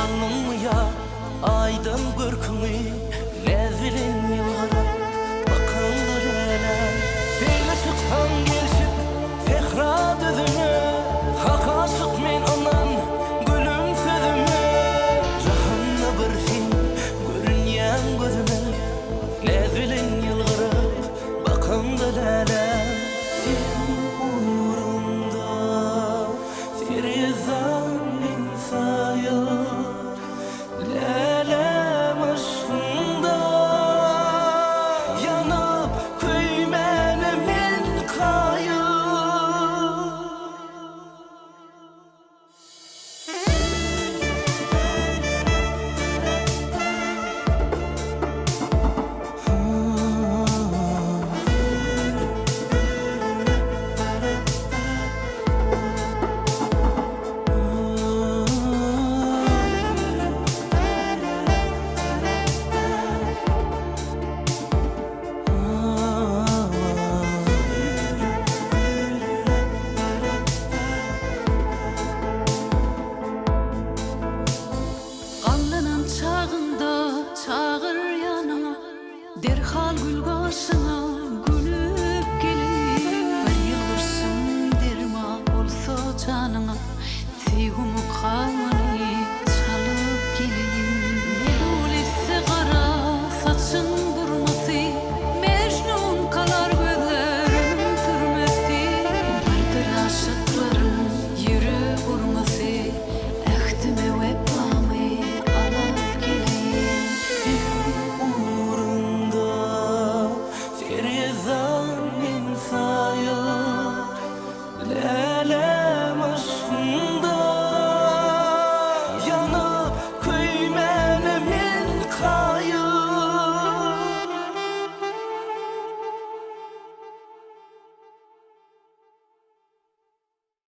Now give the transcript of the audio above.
alnım ya aydın görkünü lezilin yılgara bakılır ele Seyle çıksan gelsin fehra düzüne haka sık men anan gülüm sözüme Cahanna bir fin görünyen gözüme lezilin yılgara bakılır ele Sen uğrunda Firizan insaya Lelem aşkında yanıp köymenimin kayı Çağır yanıma derhal gül başına gülüp gelip bir yıldırsın derma olsa canına sevgimi kalma